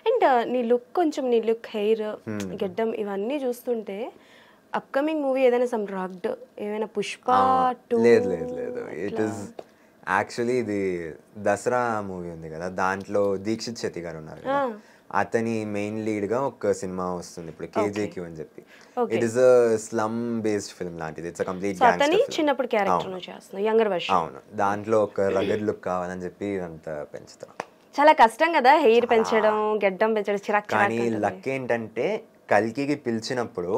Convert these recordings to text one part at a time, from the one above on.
And నీ look hair గెడ్డం ఇవన్నీ చూస్తుంటే అప్కమింగ్ మూవీ ఏదైనా సమ్ రగ్డ్ ఏమైనా పుష్ప 2? లేదు ఇట్ ఈస్ యాక్చువల్లీ ఇది దసరా మూవీ ఉంది కదా, దాంట్లో దీక్షిత్ శెట్టి గారు ఉన్నారు కదా, అతని మెయిన్ లీడ్ గా ఒక సినిమా వస్తుంది ఇప్పుడు KJQ అని చెప్పి. It is a slum based film లాంటిది. It's a complete gangster film. చిన్నప్పుడు క్యారెక్టర్ చేస్తున్నా యంగర్ వర్షన్. అవును, దాంట్లో ఒక రగడ్ లుక్ కావాలని చెప్పి ఇదంతా పెంచుతాం. చాలా కష్టం కదా హెయిర్ పెంచడం, గెడ్డం పెంచడం, చిరాక్. కానీ లక్ ఏంటంటే కల్కికి పిలిచినప్పుడు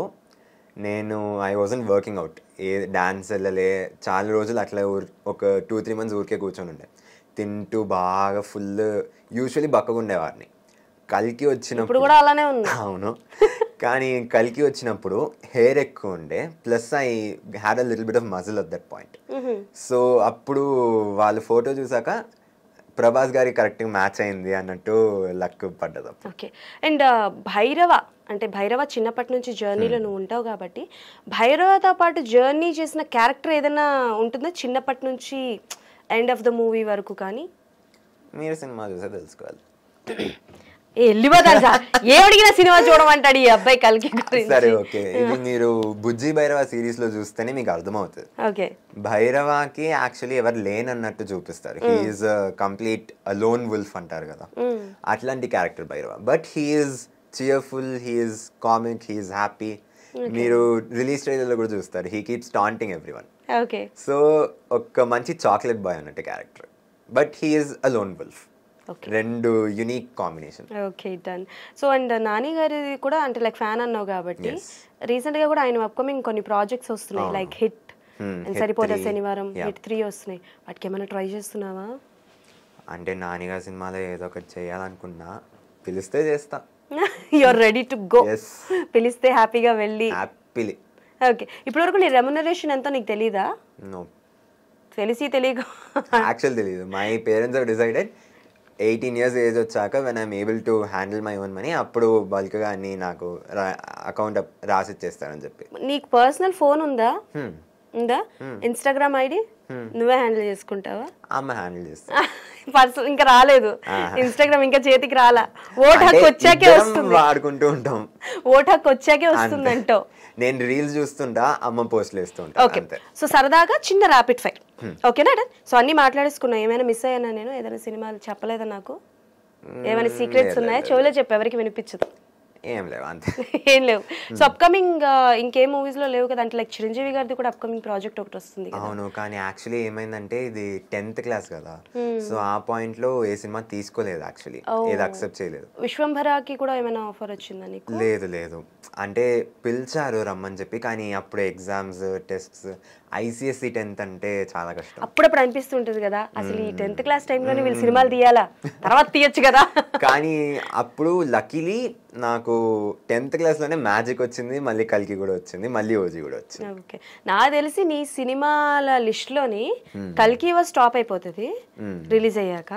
నేను I wasn't working out, A dance వెళ్ళలే చాలా రోజులు, అట్లా ఒక 2-3 months ఊరికే కూర్చొని ఉండే, తింటూ బాగా ఫుల్ యూజువల్లీ బక్కగుండేవాడిని. కల్కి వచ్చినప్పుడు కూడా అలానే ఉంది. అవును, కానీ కల్కి వచ్చినప్పుడు హెయిర్ ఎక్కువ ఉండే, plus I had a little bit of muscle at that point. So అప్పుడు వాళ్ళు ఫోటో చూసాక ప్రభాస్ గారి కరెక్ట్గా మ్యాచ్ అయింది అన్నట్టు లక్ పడ్డది. ఓకే. అండ్ భైరవ చిన్నప్పటి నుంచి జర్నీలో నువ్వు ఉంటావు కాబట్టి భైరవతో పాటు జర్నీ చేసిన క్యారెక్టర్ ఏదైనా ఉంటుందా చిన్నప్పటి నుంచి ఎండ్ ఆఫ్ ద మూవీ వరకు? కానీ మీరు సినిమా చూసే తెలుసుకోవాలి. ఏమడిగిన సినిమా చూడమంటాడు ఈ అబ్బాయి కల్కి గురించి. సరే ఓకే, ఇది మీరు బుజ్జి భైరవ సిరీస్ లో చూస్తేనే మీకు అర్థమవుతుంది. ఓకే, భైరవాకి యాక్చువల్లీ ఎవరు లేనన్నట్టు చూపిస్తారు. హీఈస్ కంప్లీట్ అలోన్ వుల్ఫ్ అంటారు కదా, అట్లాంటి character Bhairava. But he is cheerful, he is comic, he is happy. మీరు రిలీజ్ ట్రైలర్ లో కూడా చూస్తారు, he keeps taunting everyone. Okay, so ఒక మంచి చాక్లెట్ బాయ్ అన్నట్టు character, but he is alone wolf. రెండు unique combination. Okay, done. So and Nani గారి కూడా అంటే లైక్ ఫ్యాన్ అన్నావు కాబట్టి రీసెంట్ గా కూడా ఆయన అప్కమింగ్ కొన్ని ప్రాజెక్ట్స్ వస్తున్నాయి, లైక్ హిట్ అండ్ సరిపోతే శనివారం, హిట్ 3 వస్తున్నాయి. వాటికి ఏమైనా ట్రై చేస్తున్నావా? అంటే నాని గారి సినిమాలో ఏదో ఒకటి చేయాలనుకున్నా, పిలిస్తే చేస్తా. You are ready to go. పిలిస్తే హ్యాపీగా వెళ్ళి హ్యాపీలీ. ఓకే, ఇప్పటి వరకు నీ రెమ్యునరేషన్ ఎంతో నీకు తెలీదా? నో, తెలియక యాక్చువల్ తెలీదు. My parents have decided 18 years age వచ్చాక when I'm able to handle my own money, అప్పుడు బల్క్గా అన్ని నాకు అకౌంట్ రాసిచ్చేస్తారని చెప్పి. నీకు పర్సనల్ ఫోన్ ఉందా? ఇన్స్టాగ్రామ్ ఐడి నువ్వే హ్యాండిల్ చేసుకుంటావా? అమ్మ హ్యాండిల్ చేస్తా. పర్సనల్ ఇంకా రాలేదు, ఇన్స్టాగ్రామ్ ఇంకా చేతికి రాలా. ఓట్ హక్కు వచ్చాకే వస్తుంది, వాడుకుంటూ ఉంటాం. ఓట్ హక్కు వచ్చాకే వస్తుంది అంటావు. నేను రీల్స్ చూస్తుంటా, అమ్మ పోస్ట్లు వేస్తుంటా. ఓకే, సో సరదాగా చిన్న ర్యాపిడ్ ఫైర్. ఓకేనా? సో అన్ని మాట్లాడేసుకున్నా. ఏమైనా మిస్ అయ్యానా నేను? ఏదైనా సినిమాలు చెప్పలేదా నాకు? ఏమైనా సీక్రెట్స్ ఉన్నాయా? చెవులో చెప్పు, ఎవరికి వినిపించదు. ఏం లేవు, అంతే. ఏం లేవు. సో అప్కమింగ్ ఇంకేం మూవీస్ లో లేవు కదా? అంటే లైక్ చిరంజీవి గారిది కూడా అప్కమింగ్ ప్రాజెక్ట్ ఒకటి వస్తుంది. అవును, కానీ యాక్చువల్లీ ఏమైందంటే ఇది 10th క్లాస్ కదా, సో ఆ పాయింట్ లో ఏ సినిమా తీసుకోలేదు, యాక్చువల్లీ ఏది అక్సెప్ట్ చేయలేదు. విశ్వంభరాకి కూడా ఏమైనా ఆఫర్ వచ్చిందా నీకు? లేదు, అంటే పిలిచారు రమ్మని చెప్పి, కానీ అప్పుడు ఎగ్జామ్స్, టెస్ట్స్, ICSE 10th అంటే చాలా కష్టం. అప్పుడప్పుడు అనిపిస్తుంటది కదా, అసలు ఈ 10th క్లాస్ టైంలోనే వీళ్ళు సినిమాలు తీయాలా, తర్వాత తీయచ్చు కదా. కానీ అప్పుడు లక్కీలీ నాకు 10th క్లాస్లోనే మ్యాజిక్ వచ్చింది, మళ్ళీ కల్కి కూడా వచ్చింది, మళ్ళీ ఓజీ కూడా వచ్చింది. ఓకే, నాకు తెలిసి నీ సినిమాల లిస్ట్లోని కల్కి వాజ్ స్టాప్ అయిపోతుంది రిలీజ్ అయ్యాక.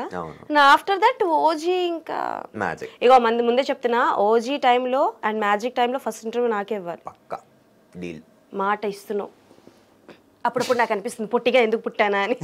ఆఫ్టర్ దట్ ఓజీ, ఇంకా మ్యాజిక్. ఇగో ముందే చెప్తున్నా, ఓజీ టైంలో అండ్ మ్యాజిక్ టైంలో ఫస్ట్ ఇంటర్వ్యూ నాకే ఇవ్వాలి. పక్కా డీల్. మాట ఇస్తున్నావు. అప్పుడప్పుడు నాకు అనిపిస్తుంది పొట్టిగా ఎందుకు పుట్టానా అని.